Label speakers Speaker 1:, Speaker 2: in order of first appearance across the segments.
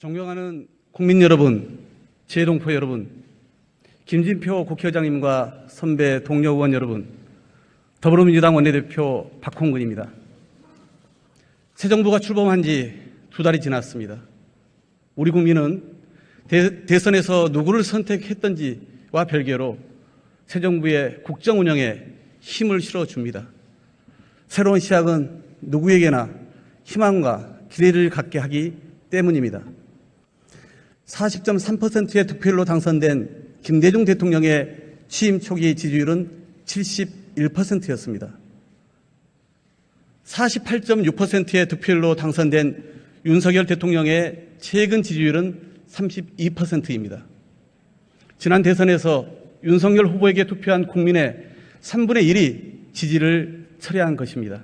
Speaker 1: 존경하는 국민 여러분, 재동포 여러분, 김진표 국회의장님과 선배 동료 의원 여러분, 더불어민주당 원내대표 박홍근입니다. 새 정부가 출범한 지 2달이 지났습니다. 우리 국민은 대선에서 누구를 선택했던지와 별개로 새 정부의 국정 운영에 힘을 실어줍니다. 새로운 시작은 누구에게나 희망과 기대를 갖게 하기 때문입니다. 40.3%의 득표율로 당선된 김대중 대통령의 취임 초기 지지율은 71%였습니다. 48.6%의 득표율로 당선된 윤석열 대통령의 최근 지지율은 32%입니다. 지난 대선에서 윤석열 후보에게 투표한 국민의 3분의 1이 지지를 철회한 것입니다.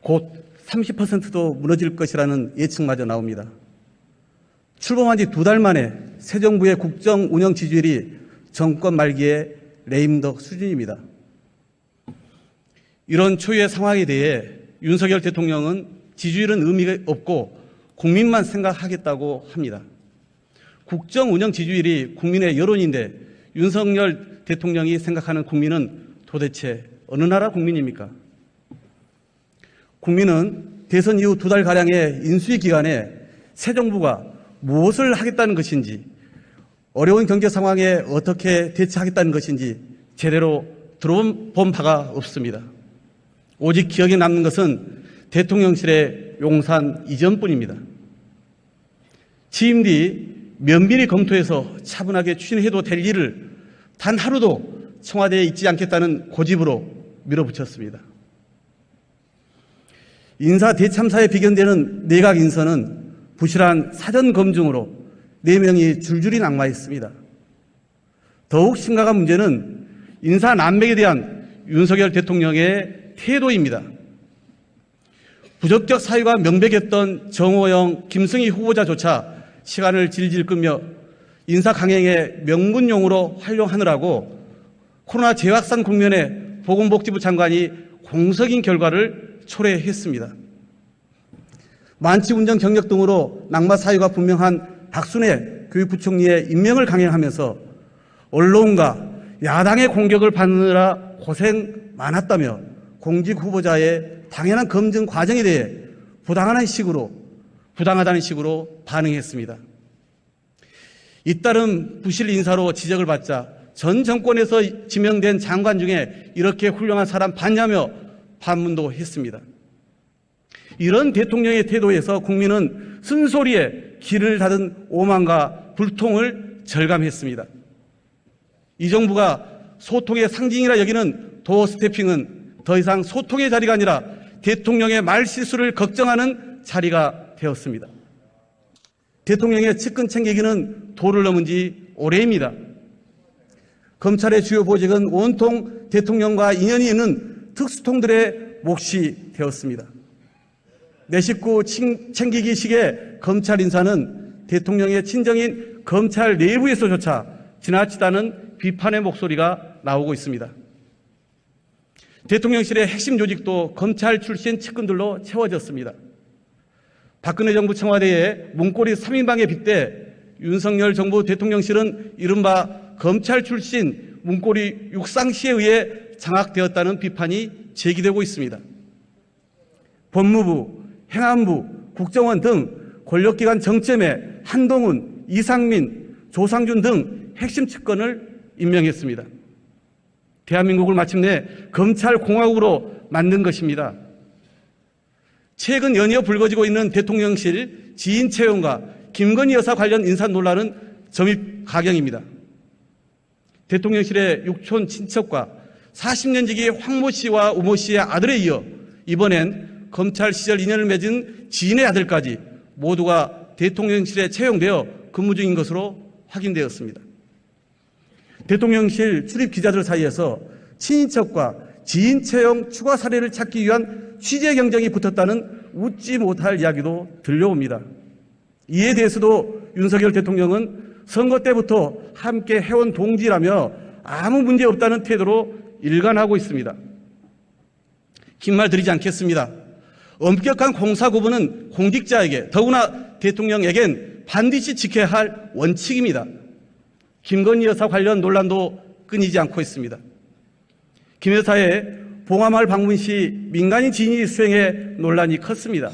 Speaker 1: 곧 30%도 무너질 것이라는 예측마저 나옵니다. 출범한 지 2달 만에 새 정부의 국정 운영 지지율이 정권 말기의 레임덕 수준입니다. 이런 초유의 상황에 대해 윤석열 대통령은 지지율은 의미가 없고 국민만 생각하겠다고 합니다. 국정 운영 지지율이 국민의 여론인데 윤석열 대통령이 생각하는 국민은 도대체 어느 나라 국민입니까? 국민은 대선 이후 2달가량의 인수위 기간에 새 정부가 무엇을 하겠다는 것인지, 어려운 경제 상황에 어떻게 대처하겠다는 것인지 제대로 들어본 바가 없습니다. 오직 기억에 남는 것은 대통령실의 용산 이전뿐입니다. 취임 뒤 면밀히 검토해서 차분하게 추진해도 될 일을 단 하루도 청와대에 있지 않겠다는 고집으로 밀어붙였습니다. 인사 대참사에 비견되는 내각 인선은 부실한 사전 검증으로 4명이 줄줄이 낙마했습니다. 더욱 심각한 문제는 인사 난맥에 대한 윤석열 대통령의 태도입니다. 부적격 사유가 명백했던 정호영, 김승희 후보자조차 시간을 질질 끌며 인사 강행의 명분용으로 활용하느라고 코로나 재확산 국면에 보건복지부 장관이 공석인 결과를 초래했습니다. 만취 운전 경력 등으로 낙마 사유가 분명한 박순애 교육부총리의 임명을 강행하면서 언론과 야당의 공격을 받느라 고생 많았다며 공직 후보자의 당연한 검증 과정에 대해 부당하다는 식으로 반응했습니다. 잇따른 부실 인사로 지적을 받자 전 정권에서 지명된 장관 중에 이렇게 훌륭한 사람 봤냐며 반문도 했습니다. 이런 대통령의 태도에서 국민은 쓴소리에 귀를 닫은 오만과 불통을 절감했습니다. 이 정부가 소통의 상징이라 여기는 도어 스태핑은 더 이상 소통의 자리가 아니라 대통령의 말실수를 걱정하는 자리가 되었습니다. 대통령의 측근 챙기기는 도를 넘은 지 오래입니다. 검찰의 주요 보직은 온통 대통령과 인연이 있는 특수통들의 몫이 되었습니다. 내 식구 챙기기식의 검찰 인사는 대통령의 친정인 검찰 내부에서조차 지나치다는 비판의 목소리가 나오고 있습니다. 대통령실의 핵심 조직도 검찰 출신 측근들로 채워졌습니다. 박근혜 정부 청와대의 문고리 3인방에 빗대 윤석열 정부 대통령실은 이른바 검찰 출신 문고리 육상시에 의해 장악되었다는 비판이 제기되고 있습니다. 법무부, 행안부, 국정원 등 권력기관 정점에 한동훈, 이상민, 조상준 등 핵심 측근을 임명했습니다. 대한민국을 마침내 검찰공화국으로 만든 것입니다. 최근 연이어 불거지고 있는 대통령실 지인 채용과 김건희 여사 관련 인사 논란은 점입 가경입니다. 대통령실의 육촌 친척과 40년 지기 황모 씨와 우모 씨의 아들에 이어 이번엔 검찰 시절 인연을 맺은 지인의 아들까지 모두가 대통령실에 채용되어 근무 중인 것으로 확인되었습니다. 대통령실 출입 기자들 사이에서 친인척과 지인 채용 추가 사례를 찾기 위한 취재 경쟁이 붙었다는 웃지 못할 이야기도 들려옵니다. 이에 대해서도 윤석열 대통령은 선거 때부터 함께 해온 동지라며 아무 문제 없다는 태도로 일관하고 있습니다. 긴 말 드리지 않겠습니다. 엄격한 공사 구분은 공직자에게, 더구나 대통령에겐 반드시 지켜야 할 원칙입니다. 김건희 여사 관련 논란도 끊이지 않고 있습니다. 김 여사의 봉하마을 방문 시 민간인 지인이 수행해 논란이 컸습니다.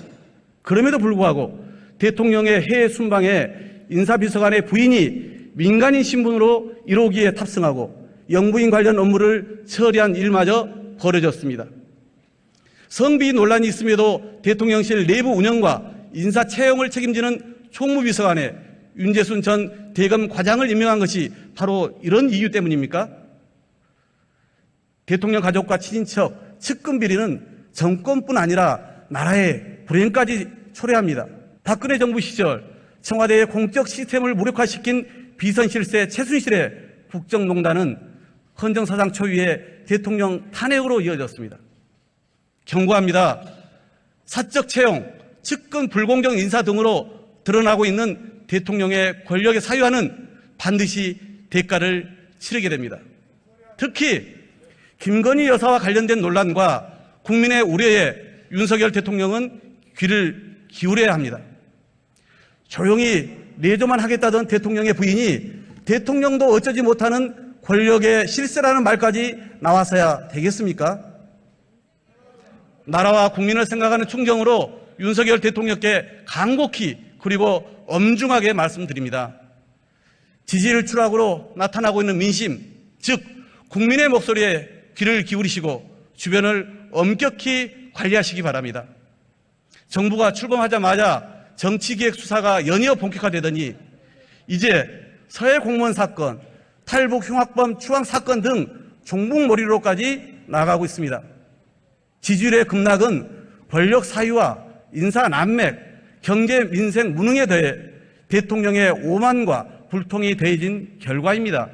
Speaker 1: 그럼에도 불구하고 대통령의 해외 순방에 인사비서관의 부인이 민간인 신분으로 1호기에 탑승하고 영부인 관련 업무를 처리한 일마저 벌어졌습니다. 성비 논란이 있음에도 대통령실 내부 운영과 인사 채용을 책임지는 총무비서관에 윤재순 전 대검 과장을 임명한 것이 바로 이런 이유 때문입니까? 대통령 가족과 친인척, 측근 비리는 정권뿐 아니라 나라의 불행까지 초래합니다. 박근혜 정부 시절 청와대의 공적 시스템을 무력화시킨 비선실세 최순실의 국정농단은 헌정사상 초유의 대통령 탄핵으로 이어졌습니다. 경고합니다. 사적 채용, 측근 불공정 인사 등으로 드러나고 있는 대통령의 권력의 사유화는 반드시 대가를 치르게 됩니다. 특히 김건희 여사와 관련된 논란과 국민의 우려에 윤석열 대통령은 귀를 기울여야 합니다. 조용히 내조만 하겠다던 대통령의 부인이 대통령도 어쩌지 못하는 권력의 실세라는 말까지 나와서야 되겠습니까? 나라와 국민을 생각하는 충정으로 윤석열 대통령께 간곡히 그리고 엄중하게 말씀드립니다. 지지율 추락으로 나타나고 있는 민심, 즉 국민의 목소리에 귀를 기울이시고 주변을 엄격히 관리하시기 바랍니다. 정부가 출범하자마자 정치기획 수사가 연이어 본격화되더니 이제 서해 공무원 사건, 탈북 흉악범 추앙 사건 등 종북몰이로까지 나아가고 있습니다. 지지율의 급락은 권력 사유와 인사 난맥, 경제 민생 무능에 더해 대통령의 오만과 불통이 더해진 결과입니다.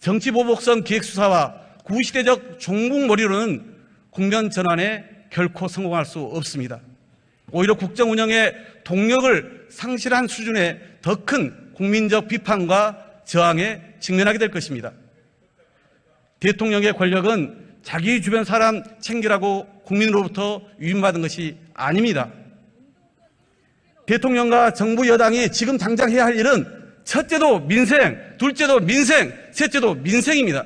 Speaker 1: 정치보복성 기획수사와 구시대적 종북몰이로는 국면 전환에 결코 성공할 수 없습니다. 오히려 국정 운영의 동력을 상실한 수준의 더 큰 국민적 비판과 저항에 직면하게 될 것입니다. 대통령의 권력은 자기 주변 사람 챙기라고 국민으로부터 위임받은 것이 아닙니다. 대통령과 정부 여당이 지금 당장 해야 할 일은 첫째도 민생, 둘째도 민생, 셋째도 민생입니다.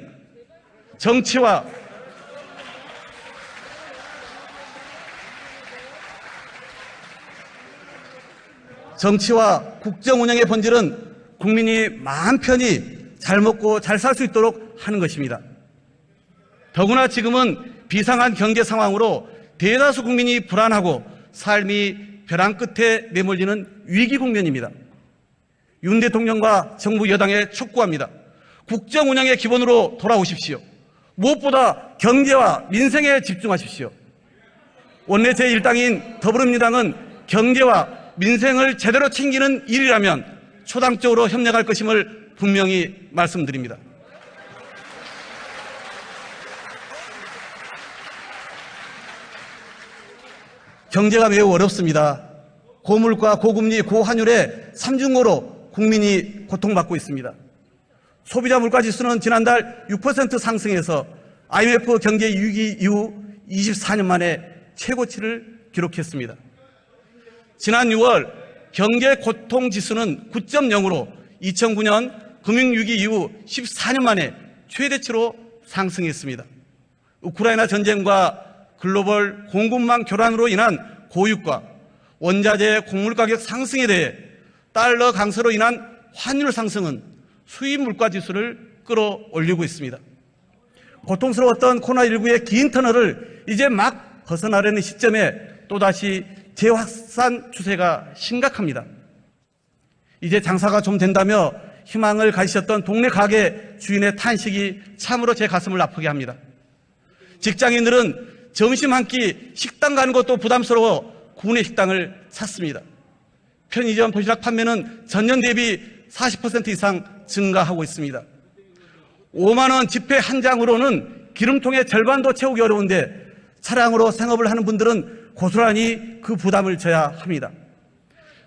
Speaker 1: 정치와 국정 운영의 본질은 국민이 마음 편히 잘 먹고 잘 살 수 있도록 하는 것입니다. 더구나 지금은 비상한 경제 상황으로 대다수 국민이 불안하고 삶이 벼랑 끝에 내몰리는 위기 국면입니다. 윤 대통령과 정부 여당에 촉구합니다. 국정 운영의 기본으로 돌아오십시오. 무엇보다 경제와 민생에 집중하십시오. 원내 제1당인 더불어민주당은 경제와 민생을 제대로 챙기는 일이라면 초당적으로 협력할 것임을 분명히 말씀드립니다. 경제가 매우 어렵습니다. 고물가, 고금리, 고환율의 삼중고로 국민이 고통받고 있습니다. 소비자 물가지수는 지난달 6% 상승해서 IMF 경제 위기 이후 24년 만에 최고치를 기록했습니다. 지난 6월 경제 고통지수는 9.0으로 2009년 금융위기 이후 14년 만에 최대치로 상승했습니다. 우크라이나 전쟁과 글로벌 공급망 교란으로 인한 고유가, 원자재 곡물 가격 상승에 대해 달러 강세로 인한 환율 상승은 수입 물가 지수를 끌어올리고 있습니다. 고통스러웠던 코로나19의 긴 터널을 이제 막 벗어나려는 시점에 또다시 재확산 추세가 심각합니다. 이제 장사가 좀 된다며 희망을 가지셨던 동네 가게 주인의 탄식이 참으로 제 가슴을 아프게 합니다. 직장인들은 점심 한 끼 식당 가는 것도 부담스러워 구내 식당을 찾습니다. 편의점 도시락 판매는 전년 대비 40% 이상 증가하고 있습니다. 5만 원 지폐 한 장으로는 기름통의 절반도 채우기 어려운데 차량으로 생업을 하는 분들은 고스란히 그 부담을 져야 합니다.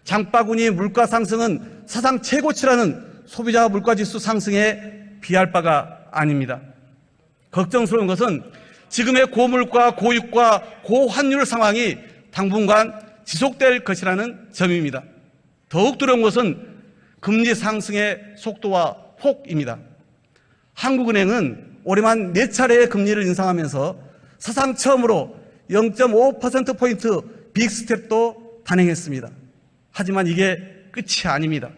Speaker 1: 장바구니 물가 상승은 사상 최고치라는 소비자 물가지수 상승에 비할 바가 아닙니다. 걱정스러운 것은 지금의 고물가, 고유가, 고환율 상황이 당분간 지속될 것이라는 점입니다. 더욱 두려운 것은 금리 상승의 속도와 폭입니다. 한국은행은 올해만 4차례의 금리를 인상하면서 사상 처음으로 0.5%포인트 빅스텝도 단행했습니다. 하지만 이게 끝이 아닙니다.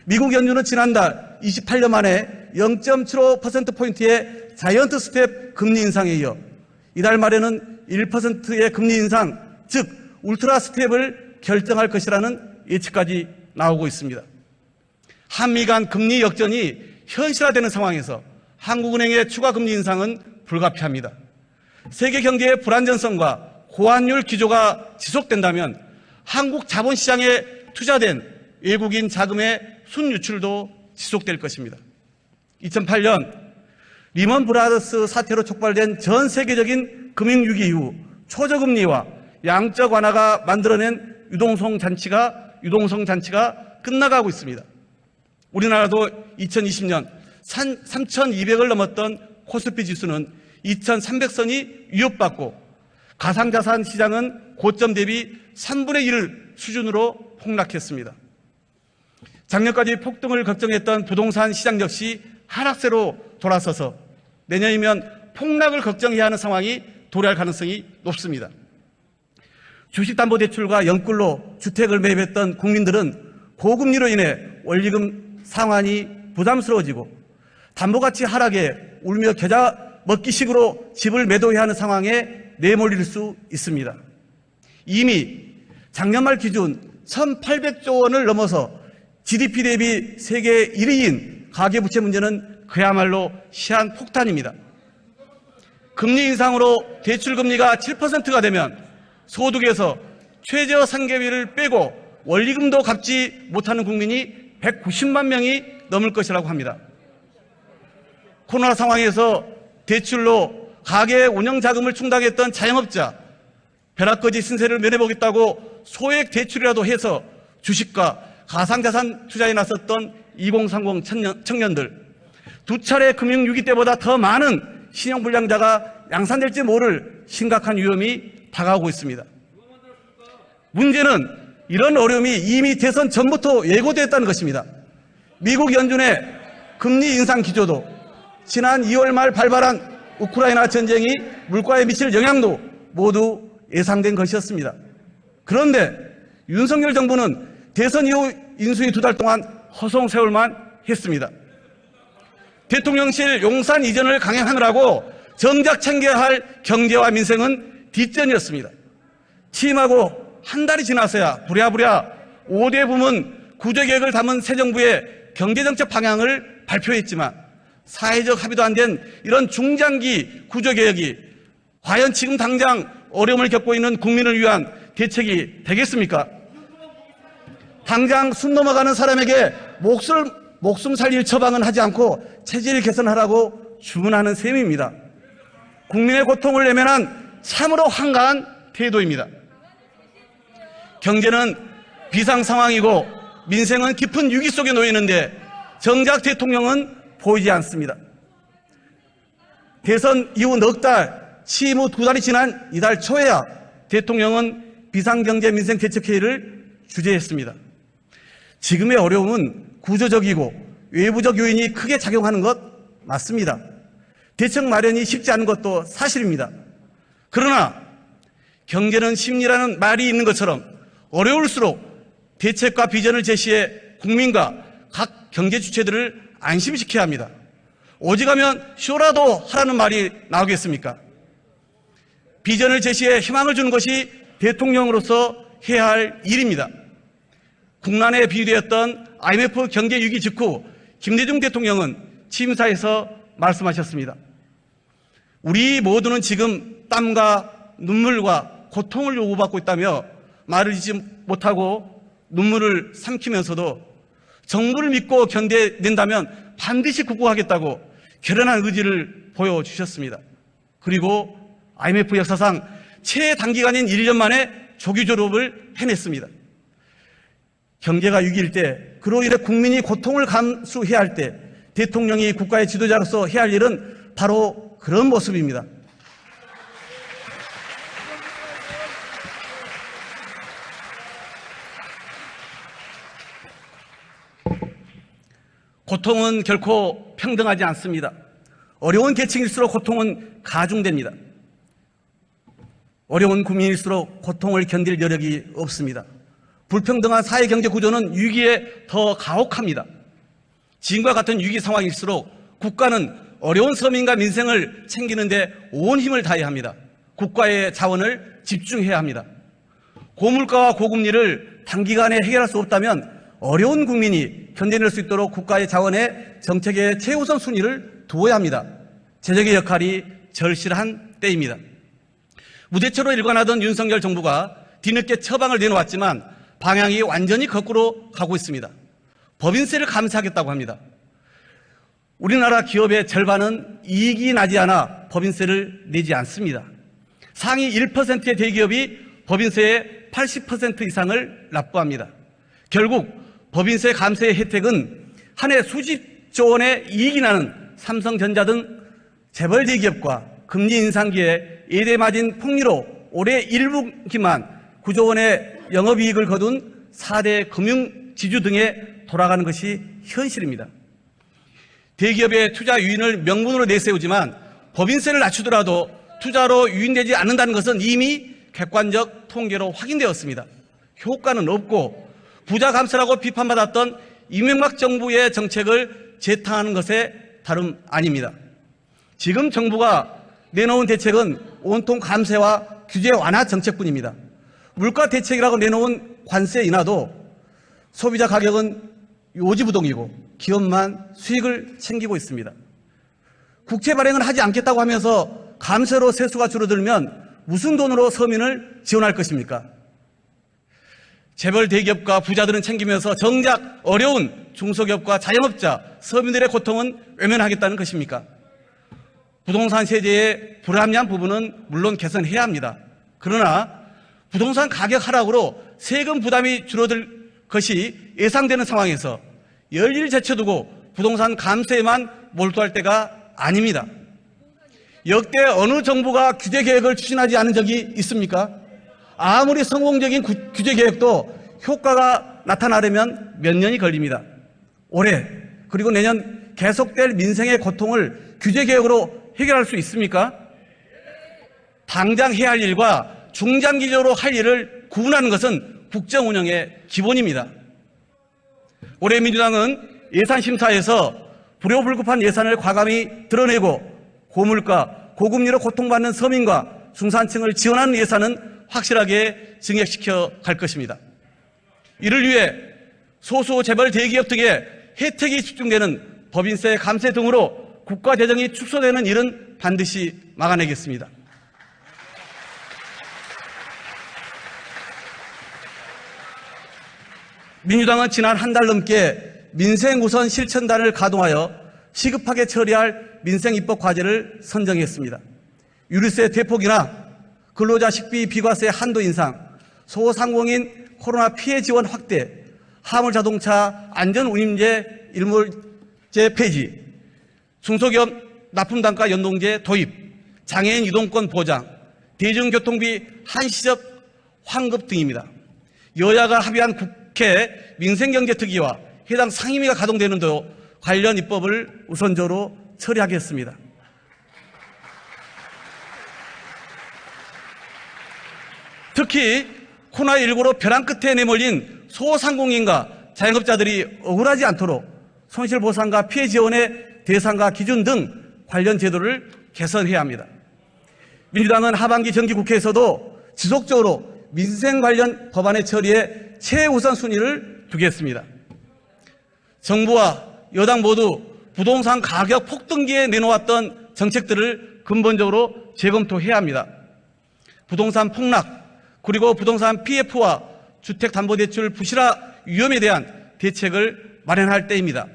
Speaker 1: 미국 연준은 지난달 28년 만에 0.75%포인트의 자이언트 스텝 금리 인상에 이어 이달 말에는 1%의 금리 인상, 즉 울트라 스텝을 결정할 것이라는 예측까지 나오고 있습니다. 한미 간 금리 역전이 현실화되는 상황에서 한국은행의 추가 금리 인상은 불가피합니다. 세계 경제의 불안전성과 고환율 기조가 지속된다면 한국 자본시장에 투자된 외국인 자금의 순유출도 지속될 것입니다. 2008년 리먼 브라더스 사태로 촉발된 전 세계적인 금융위기 이후 초저금리와 양적 완화가 만들어낸 유동성 잔치가 끝나가고 있습니다. 우리나라도 2020년 3,200을 넘었던 코스피 지수는 2,300선이 위협받고 가상자산 시장은 고점 대비 3분의 1 수준으로 폭락했습니다. 작년까지 폭등을 걱정했던 부동산 시장 역시 하락세로 돌아서서 내년이면 폭락을 걱정해야 하는 상황이 도래할 가능성이 높습니다. 주식담보대출과 연끌로 주택을 매입했던 국민들은 고금리로 인해 원리금 상환이 부담스러워지고 담보가치 하락에 울며 겨자 먹기식으로 집을 매도해야 하는 상황에 내몰릴 수 있습니다. 이미 작년 말 기준 1,800조 원을 넘어서 GDP 대비 세계 1위인 가계부채 문제는 그야말로 시한폭탄입니다. 금리 인상으로 대출금리가 7%가 되면 소득에서 최저생계비를 빼고 원리금도 갚지 못하는 국민이 190만 명이 넘을 것이라고 합니다. 코로나 상황에서 대출로 가게 운영 자금을 충당했던 자영업자, 벼락거지 신세를 면해보겠다고 소액 대출이라도 해서 주식과 가상자산 투자에 나섰던 2030 청년들, 두 차례 금융위기 때보다 더 많은 신용불량자가 양산될지 모를 심각한 위험이 다가오고 있습니다. 문제는 이런 어려움이 이미 대선 전부터 예고됐다는 것입니다. 미국 연준의 금리 인상 기조도 지난 2월 말 발발한 우크라이나 전쟁이 물가에 미칠 영향도 모두 예상된 것이었습니다. 그런데 윤석열 정부는 대선 이후 인수위 2달 동안 허송세월만 했습니다. 대통령실 용산 이전을 강행하느라고 정작 챙겨야 할 경제와 민생은 뒷전이었습니다. 취임하고 한 달이 지나서야 부랴부랴 5대 부문 구조계획을 담은 새 정부의 경제정책 방향을 발표했지만 사회적 합의도 안 된 이런 중장기 구조개혁이 과연 지금 당장 어려움을 겪고 있는 국민을 위한 대책이 되겠습니까? 당장 숨 넘어가는 사람에게 목숨 살릴 처방은 하지 않고 체질 개선하라고 주문하는 셈입니다. 국민의 고통을 외면한 참으로 한가한 태도입니다. 경제는 비상 상황이고 민생은 깊은 위기 속에 놓여 있는데 정작 대통령은 보이지 않습니다. 대선 이후 넉 달, 취임 후 2달이 지난 이달 초에야 대통령은 비상경제 민생 대책회의를 주재했습니다. 지금의 어려움은 구조적이고 외부적 요인이 크게 작용하는 것 맞습니다. 대책 마련이 쉽지 않은 것도 사실입니다. 그러나 경제는 심리라는 말이 있는 것처럼 어려울수록 대책과 비전을 제시해 국민과 각 경제 주체들을 안심시켜야 합니다. 오직하면 쇼라도 하라는 말이 나오겠습니까? 비전을 제시해 희망을 주는 것이 대통령으로서 해야 할 일입니다. 국난에 비유되었던 IMF 경제위기 직후 김대중 대통령은 취임사에서 말씀하셨습니다. 우리 모두는 지금 땀과 눈물과 고통을 요구받고 있다며 말을 잇지 못하고 눈물을 삼키면서도 정부를 믿고 견뎌낸다면 반드시 극복하겠다고 결연한 의지를 보여주셨습니다. 그리고 IMF 역사상 최단기간인 1년 만에 조기 졸업을 해냈습니다. 경제가 위기일 때, 그로 인해 국민이 고통을 감수해야 할 때 대통령이 국가의 지도자로서 해야 할 일은 바로 그런 모습입니다. 고통은 결코 평등하지 않습니다. 어려운 계층일수록 고통은 가중됩니다. 어려운 국민일수록 고통을 견딜 여력이 없습니다. 불평등한 사회경제 구조는 위기에 더 가혹합니다. 지금과 같은 위기 상황일수록 국가는 어려운 서민과 민생을 챙기는 데 온 힘을 다해야 합니다. 국가의 자원을 집중해야 합니다. 고물가와 고금리를 단기간에 해결할 수 없다면 어려운 국민이 견뎌낼 수 있도록 국가의 자원에 정책의 최우선 순위를 두어야 합니다. 재정의 역할이 절실한 때입니다. 무대처로 일관하던 윤석열 정부가 뒤늦게 처방을 내놓았지만 방향이 완전히 거꾸로 가고 있습니다. 법인세를 감세하겠다고 합니다. 우리나라 기업의 절반은 이익이 나지 않아 법인세를 내지 않습니다. 상위 1%의 대기업이 법인세의 80% 이상을 납부합니다. 결국 법인세 감세의 혜택은 한 해 수십조 원의 이익이 나는 삼성전자 등 재벌 대기업과 금리 인상기에 예대마진 폭리로 올해 1분기만 9조 원의 영업이익을 거둔 4대 금융지주 등에 돌아가는 것이 현실입니다. 대기업의 투자 유인을 명분으로 내세우지만 법인세를 낮추더라도 투자로 유인되지 않는다는 것은 이미 객관적 통계로 확인되었습니다. 효과는 없고 부자 감세라고 비판받았던 이명박 정부의 정책을 재탕하는 것에 다름 아닙니다. 지금 정부가 내놓은 대책은 온통 감세와 규제 완화 정책뿐입니다. 물가 대책이라고 내놓은 관세 인하도 소비자 가격은 요지부동이고 기업만 수익을 챙기고 있습니다. 국채 발행을 하지 않겠다고 하면서 감세로 세수가 줄어들면 무슨 돈으로 서민을 지원할 것입니까? 재벌 대기업과 부자들은 챙기면서 정작 어려운 중소기업과 자영업자, 서민들의 고통은 외면하겠다는 것입니까? 부동산 세제의 불합리한 부분은 물론 개선해야 합니다. 그러나 부동산 가격 하락으로 세금 부담이 줄어들 것이 예상되는 상황에서 열일을 제쳐두고 부동산 감세에만 몰두할 때가 아닙니다. 역대 어느 정부가 규제 계획을 추진하지 않은 적이 있습니까? 아무리 성공적인 규제 계획도 효과가 나타나려면 몇 년이 걸립니다. 올해 그리고 내년 계속될 민생의 고통을 규제 계획으로 해결할 수 있습니까? 당장 해야 할 일과 중장기적으로 할 일을 구분하는 것은 국정 운영의 기본입니다. 올해 민주당은 예산심사에서 불효불급한 예산을 과감히 드러내고 고물가, 고금리로 고통받는 서민과 중산층을 지원하는 예산은 확실하게 증액시켜 갈 것입니다. 이를 위해 소수 재벌 대기업 등의 혜택이 집중되는 법인세 감세 등으로 국가 재정이 축소되는 일은 반드시 막아내겠습니다. 민주당은 지난 한 달 넘게 민생 우선 실천단을 가동하여 시급하게 처리할 민생 입법 과제를 선정했습니다. 유류세 대폭이나 근로자 식비 비과세 한도 인상, 소상공인 코로나 피해 지원 확대, 화물자동차 안전운임제 일몰제 폐지, 중소기업 납품단가 연동제 도입, 장애인 이동권 보장, 대중교통비 한시적 환급 등입니다. 여야가 합의한 국회 민생경제특위와 해당 상임위가 가동되는 도 관련 입법을 우선적으로 처리하겠습니다. 특히 코로나19로 벼랑 끝에 내몰린 소상공인과 자영업자들이 억울하지 않도록 손실보상과 피해 지원의 대상과 기준 등 관련 제도를 개선해야 합니다. 민주당은 하반기 정기국회에서도 지속적으로 민생 관련 법안의 처리에 최우선 순위를 두겠습니다. 정부와 여당 모두 부동산 가격 폭등기에 내놓았던 정책들을 근본적으로 재검토해야 합니다. 부동산 폭락, 그리고 부동산 PF와 주택담보대출 부실화 위험에 대한 대책을 마련할 때입니다.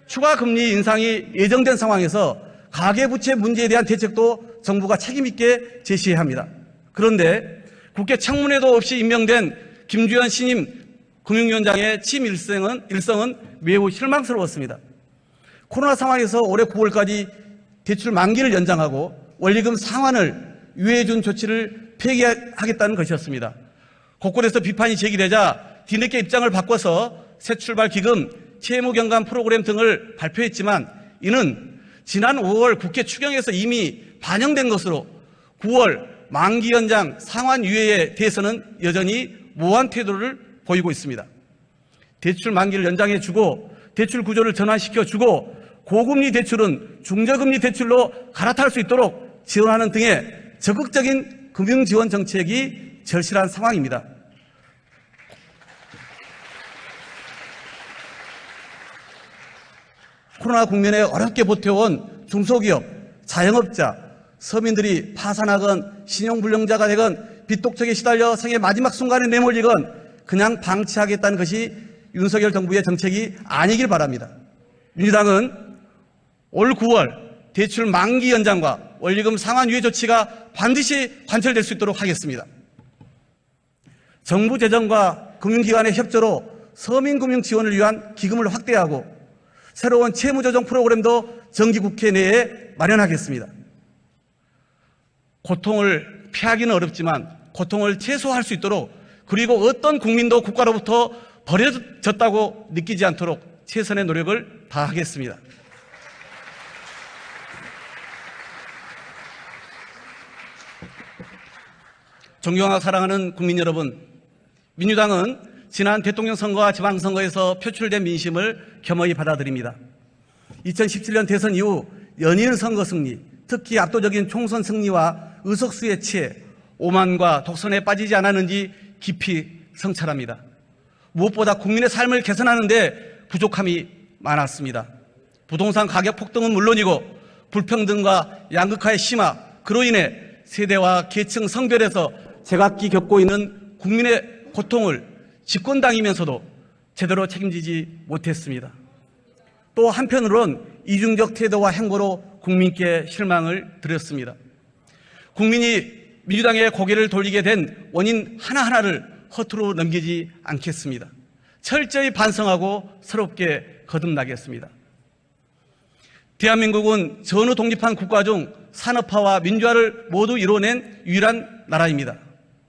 Speaker 1: 추가 금리 인상이 예정된 상황에서 가계부채 문제에 대한 대책도 정부가 책임있게 제시해야 합니다. 그런데 국회 청문회도 없이 임명된 김주현 신임 금융위원장의 취임 일성은 매우 실망스러웠습니다. 코로나 상황에서 올해 9월까지 대출 만기를 연장하고 원리금 상환을 유예해준 조치를 폐기하겠다는 것이었습니다. 곳곳에서 비판이 제기되자 뒤늦게 입장을 바꿔서 새출발 기금 채무 경감 프로그램 등을 발표했지만 이는 지난 5월 국회 추경에서 이미 반영된 것으로 9월 만기 연장 상환 유예에 대해서는 여전히 모호한 태도를 보이고 있습니다. 대출 만기를 연장해주고 대출 구조를 전환시켜주고 고금리 대출은 중저금리 대출로 갈아탈 수 있도록 지원하는 등의 적극적인 금융지원 정책이 절실한 상황입니다. 코로나 국면에 어렵게 버텨온 중소기업, 자영업자, 서민들이 파산하건 신용불량자가 되건 빚독촉에 시달려 생의 마지막 순간에 내몰리건 그냥 방치하겠다는 것이 윤석열 정부의 정책이 아니길 바랍니다. 민주당은 올 9월 대출 만기 연장과 원리금 상환 유예 조치가 반드시 관철될 수 있도록 하겠습니다. 정부 재정과 금융기관의 협조로 서민금융 지원을 위한 기금을 확대하고 새로운 채무조정 프로그램도 정기국회 내에 마련하겠습니다. 고통을 피하기는 어렵지만 고통을 최소화할 수 있도록 그리고 어떤 국민도 국가로부터 버려졌다고 느끼지 않도록 최선의 노력을 다하겠습니다. 존경하고 사랑하는 국민 여러분, 민주당은 지난 대통령 선거와 지방선거에서 표출된 민심을 겸허히 받아들입니다. 2017년 대선 이후 연이은 선거 승리, 특히 압도적인 총선 승리와 의석수에 취해 오만과 독선에 빠지지 않았는지 깊이 성찰합니다. 무엇보다 국민의 삶을 개선하는 데 부족함이 많았습니다. 부동산 가격 폭등은 물론이고 불평등과 양극화의 심화, 그로 인해 세대와 계층, 성별에서 제각기 겪고 있는 국민의 고통을 집권당이면서도 제대로 책임지지 못했습니다. 또 한편으론 이중적 태도와 행보로 국민께 실망을 드렸습니다. 국민이 민주당에 고개를 돌리게 된 원인 하나하나를 허투루 넘기지 않겠습니다. 철저히 반성하고 새롭게 거듭나겠습니다. 대한민국은 전후 독립한 국가 중 산업화와 민주화를 모두 이뤄낸 유일한 나라입니다.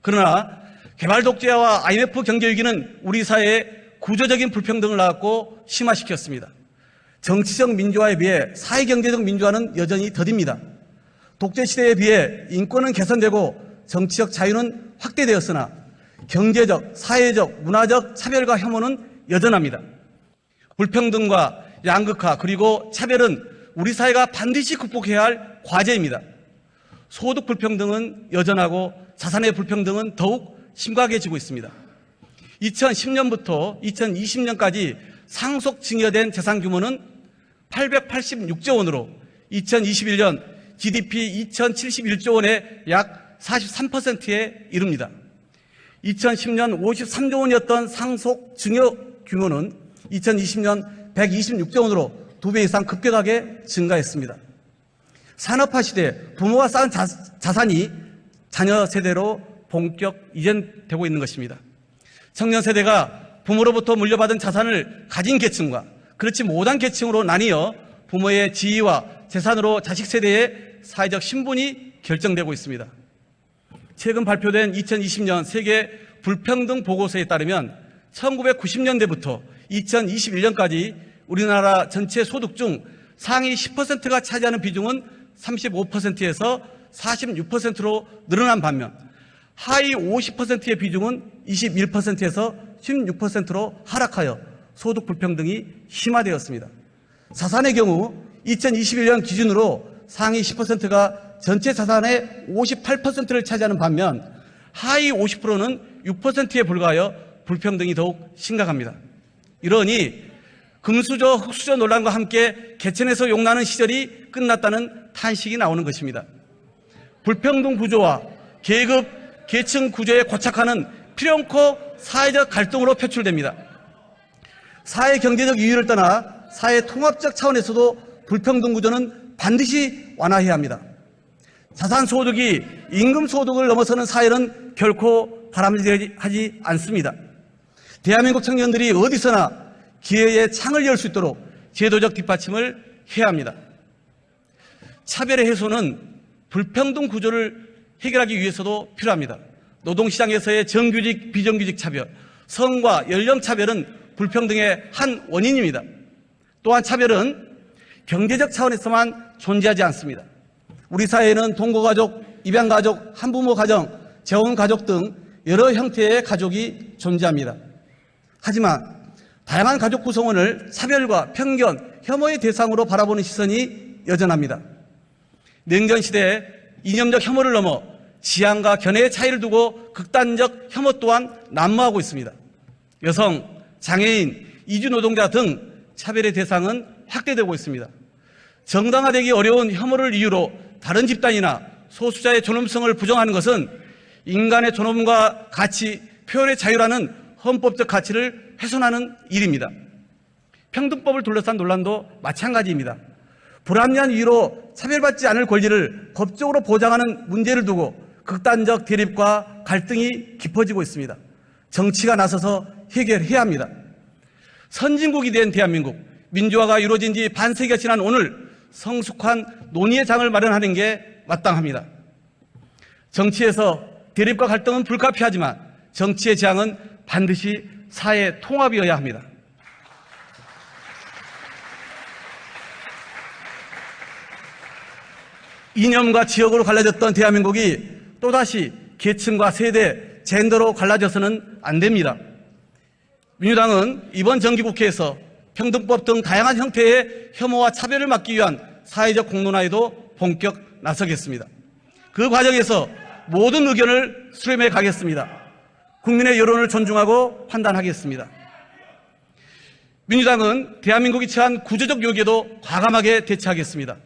Speaker 1: 그러나 개발 독재와 IMF 경제위기는 우리 사회에 구조적인 불평등을 낳았고 심화시켰습니다. 정치적 민주화에 비해 사회경제적 민주화는 여전히 더딥니다. 독재 시대에 비해 인권은 개선되고 정치적 자유는 확대되었으나 경제적, 사회적, 문화적 차별과 혐오는 여전합니다. 불평등과 양극화 그리고 차별은 우리 사회가 반드시 극복해야 할 과제입니다. 소득 불평등은 여전하고 자산의 불평등은 더욱 심각해지고 있습니다. 2010년부터 2020년까지 상속 증여된 재산 규모는 886조 원으로 2021년 GDP 2071조 원의 약 43%에 이릅니다. 2010년 53조 원이었던 상속 증여 규모는 2020년 126조 원으로 2배 이상 급격하게 증가했습니다. 산업화 시대 부모가 쌓은 자산이 자녀 세대로 본격 이전되고 있는 것입니다. 청년 세대가 부모로부터 물려받은 자산을 가진 계층과 그렇지 못한 계층으로 나뉘어 부모의 지위와 재산으로 자식 세대의 사회적 신분이 결정되고 있습니다. 최근 발표된 2020년 세계 불평등 보고서에 따르면 1990년대부터 2021년까지 우리나라 전체 소득 중 상위 10%가 차지하는 비중은 35%에서 46%로 늘어난 반면 하위 50%의 비중은 21%에서 16%로 하락하여 소득 불평등이 심화되었습니다. 자산의 경우 2021년 기준으로 상위 10%가 전체 자산의 58%를 차지하는 반면 하위 50%는 6%에 불과하여 불평등이 더욱 심각합니다. 이러니 금수저, 흑수저 논란과 함께 개천에서 용나는 시절이 끝났다는 탄식이 나오는 것입니다. 불평등 구조와 계급, 계층 구조에 고착하는 필연코 사회적 갈등으로 표출됩니다. 사회 경제적 이유를 떠나 사회 통합적 차원에서도 불평등 구조는 반드시 완화해야 합니다. 자산 소득이 임금 소득을 넘어서는 사회는 결코 바람직하지 않습니다. 대한민국 청년들이 어디서나 기회의 창을 열 수 있도록 제도적 뒷받침을 해야 합니다. 차별의 해소는 불평등 구조를 해결하기 위해서도 필요합니다. 노동시장에서의 정규직, 비정규직 차별, 성과 연령 차별은 불평등의 한 원인입니다. 또한 차별은 경제적 차원에서만 존재하지 않습니다. 우리 사회에는 동거가족, 입양가족, 한부모 가정, 재혼가족 등 여러 형태의 가족이 존재합니다. 하지만 다양한 가족 구성원을 차별과 편견, 혐오의 대상으로 바라보는 시선이 여전합니다. 냉전 시대에 이념적 혐오를 넘어 지향과 견해의 차이를 두고 극단적 혐오 또한 난무하고 있습니다. 여성, 장애인, 이주 노동자 등 차별의 대상은 확대되고 있습니다. 정당화되기 어려운 혐오를 이유로 다른 집단이나 소수자의 존엄성을 부정하는 것은 인간의 존엄과 가치, 표현의 자유라는 헌법적 가치를 훼손하는 일입니다. 평등법을 둘러싼 논란도 마찬가지입니다. 불합리한 이유로 차별받지 않을 권리를 법적으로 보장하는 문제를 두고 극단적 대립과 갈등이 깊어지고 있습니다. 정치가 나서서 해결해야 합니다. 선진국이 된 대한민국, 민주화가 이루어진 지 반세기가 지난 오늘 성숙한 논의의 장을 마련하는 게 마땅합니다. 정치에서 대립과 갈등은 불가피하지만 정치의 지향은 반드시 사회 통합이어야 합니다. 이념과 지역으로 갈라졌던 대한민국이 또다시 계층과 세대, 젠더로 갈라져서는 안 됩니다. 민주당은 이번 정기국회에서 평등법 등 다양한 형태의 혐오와 차별을 막기 위한 사회적 공론화에도 본격 나서겠습니다. 그 과정에서 모든 의견을 수렴해 가겠습니다. 국민의 여론을 존중하고 판단하겠습니다. 민주당은 대한민국이 처한 구조적 위기에도 과감하게 대처하겠습니다.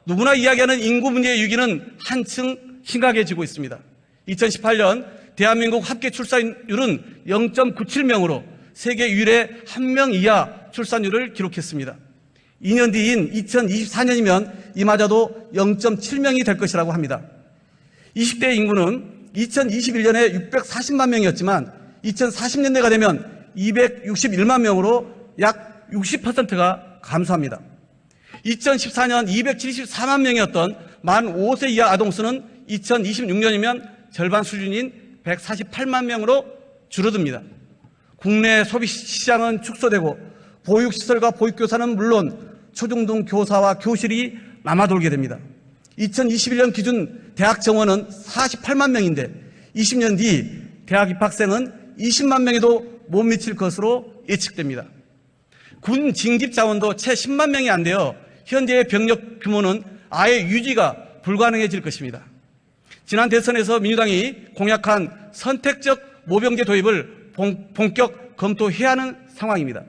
Speaker 1: 누구나 이야기하는 인구 문제의 위기는 한층 심각해지고 있습니다. 2018년 대한민국 합계 출산율은 0.97명으로 세계 유일의 1명 이하 출산율을 기록했습니다. 2년 뒤인 2024년이면 이마저도 0.7명이 될 것이라고 합니다. 20대 인구는 2021년에 640만 명이었지만 2040년대가 되면 261만 명으로 약 60%가 감소합니다. 2014년 274만 명이었던 만 5세 이하 아동수는 2026년이면 절반 수준인 148만 명으로 줄어듭니다. 국내 소비 시장은 축소되고 보육시설과 보육교사는 물론 초중등 교사와 교실이 남아돌게 됩니다. 2021년 기준 대학 정원은 48만 명인데 20년 뒤 대학 입학생은 20만 명에도 못 미칠 것으로 예측됩니다. 군 징집 자원도 채 10만 명이 안 되어 현재의 병력 규모는 아예 유지가 불가능해질 것입니다. 지난 대선에서 민주당이 공약한 선택적 모병제 도입을 본격 검토해야 하는 상황입니다.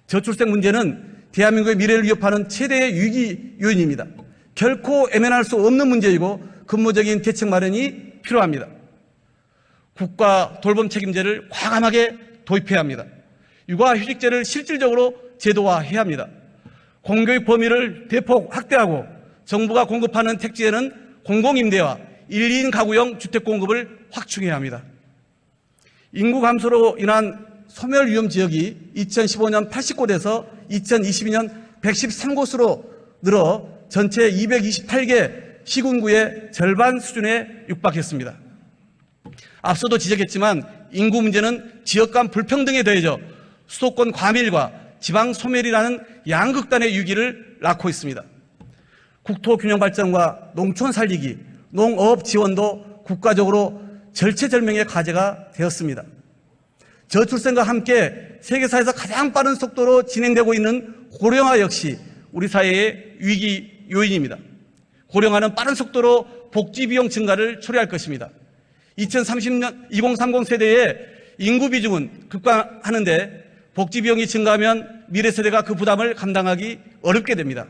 Speaker 1: 저출생 문제는 대한민국의 미래를 위협하는 최대의 위기 요인입니다. 결코 애면할 수 없는 문제이고 근본적인 대책 마련이 필요합니다. 국가 돌봄 책임제를 과감하게 도입해야 합니다. 육아휴직제를 실질적으로 제도화해야 합니다. 공교육 범위를 대폭 확대하고 정부가 공급하는 택지에는 공공임대와 1, 2인 가구형 주택 공급을 확충해야 합니다. 인구 감소로 인한 소멸 위험 지역이 2015년 80곳에서 2022년 113곳으로 늘어 전체 228개 시군구의 절반 수준에 육박했습니다. 앞서도 지적했지만 인구 문제는 지역 간 불평등에 더해져 수도권 과밀과 지방 소멸이라는 양극단의 위기를 낳고 있습니다. 국토 균형 발전과 농촌 살리기, 농업 지원도 국가적으로 절체절명의 과제가 되었습니다. 저출생과 함께 세계사에서 가장 빠른 속도로 진행되고 있는 고령화 역시 우리 사회의 위기 요인입니다. 고령화는 빠른 속도로 복지 비용 증가를 초래할 것입니다. 2030 세대의 인구 비중은 급감하는데 복지 비용이 증가하면 미래 세대가 그 부담을 감당하기 어렵게 됩니다.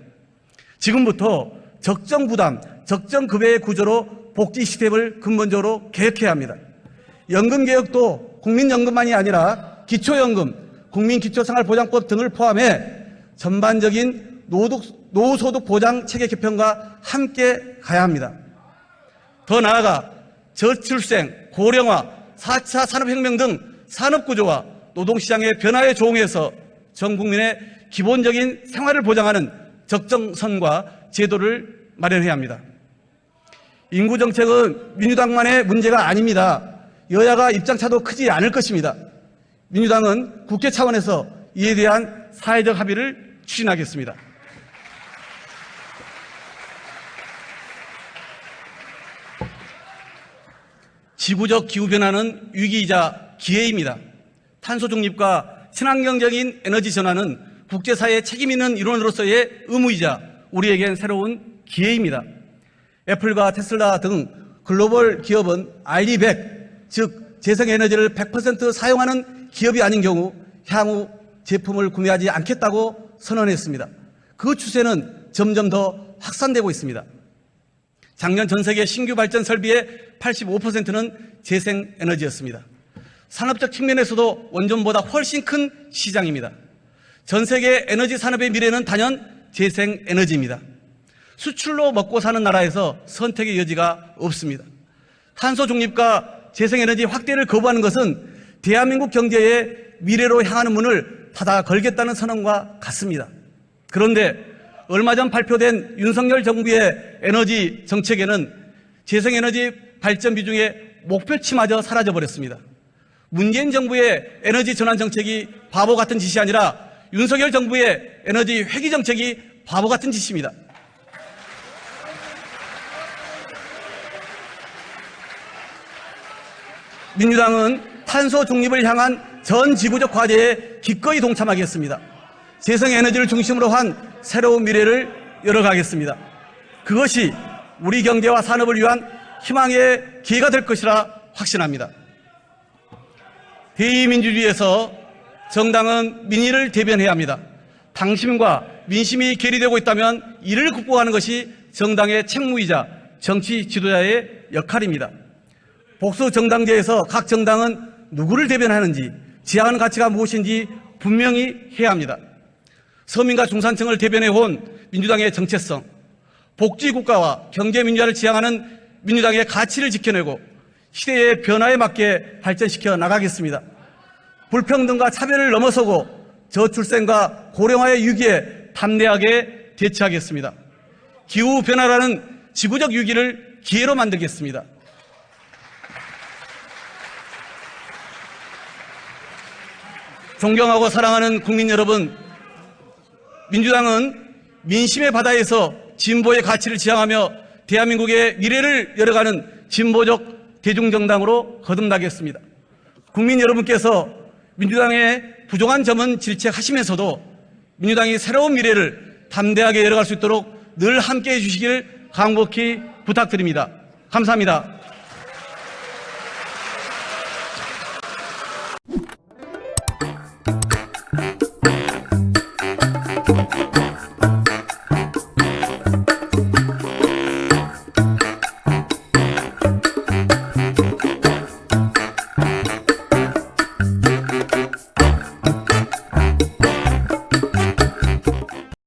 Speaker 1: 지금부터 적정 부담, 적정 급여의 구조로 복지 시스템을 근본적으로 개혁해야 합니다. 연금 개혁도 국민연금만이 아니라 기초연금, 국민기초생활보장법 등을 포함해 전반적인 노후소득 보장 체계 개편과 함께 가야 합니다. 더 나아가 저출생, 고령화, 4차 산업혁명 등 산업구조와 노동시장의 변화에 조응해서 전 국민의 기본적인 생활을 보장하는 적정선과 제도를 마련해야 합니다. 인구정책은 민주당만의 문제가 아닙니다. 여야가 입장차도 크지 않을 것입니다. 민주당은 국회 차원에서 이에 대한 사회적 합의를 추진하겠습니다. 지구적 기후변화는 위기이자 기회입니다. 탄소 중립과 친환경적인 에너지 전환은 국제사회의 책임 있는 일원으로서의 의무이자 우리에겐 새로운 기회입니다. 애플과 테슬라 등 글로벌 기업은 RE100, 즉 재생에너지를 100% 사용하는 기업이 아닌 경우 향후 제품을 구매하지 않겠다고 선언했습니다. 그 추세는 점점 더 확산되고 있습니다. 작년 전 세계 신규 발전 설비의 85%는 재생에너지였습니다. 산업적 측면에서도 원전보다 훨씬 큰 시장입니다. 전 세계 에너지 산업의 미래는 단연 재생에너지입니다. 수출로 먹고 사는 나라에서 선택의 여지가 없습니다. 탄소 중립과 재생에너지 확대를 거부하는 것은 대한민국 경제의 미래로 향하는 문을 닫아 걸겠다는 선언과 같습니다. 그런데 얼마 전 발표된 윤석열 정부의 에너지 정책에는 재생에너지 발전 비중의 목표치마저 사라져버렸습니다. 문재인 정부의 에너지 전환 정책이 바보 같은 짓이 아니라 윤석열 정부의 에너지 회귀 정책이 바보 같은 짓입니다. 민주당은 탄소 중립을 향한 전 지구적 과제에 기꺼이 동참하겠습니다. 재생에너지를 중심으로 한 새로운 미래를 열어가겠습니다. 그것이 우리 경제와 산업을 위한 희망의 기회가 될 것이라 확신합니다. 대의민주주의에서 정당은 민의를 대변해야 합니다. 당심과 민심이 괴리되고 있다면 이를 극복하는 것이 정당의 책무이자 정치 지도자의 역할입니다. 복수 정당제에서 각 정당은 누구를 대변하는지, 지향하는 가치가 무엇인지 분명히 해야 합니다. 서민과 중산층을 대변해온 민주당의 정체성, 복지국가와 경제민주화를 지향하는 민주당의 가치를 지켜내고 시대의 변화에 맞게 발전시켜 나가겠습니다. 불평등과 차별을 넘어서고 저출생과 고령화의 위기에 담대하게 대처하겠습니다. 기후변화라는 지구적 위기를 기회로 만들겠습니다. 존경하고 사랑하는 국민 여러분, 민주당은 민심의 바다에서 진보의 가치를 지향하며 대한민국의 미래를 열어가는 진보적 대중정당으로 거듭나겠습니다. 국민 여러분께서 민주당의 부족한 점은 질책하시면서도 민주당이 새로운 미래를 담대하게 열어갈 수 있도록 늘 함께해 주시길 간곡히 부탁드립니다. 감사합니다.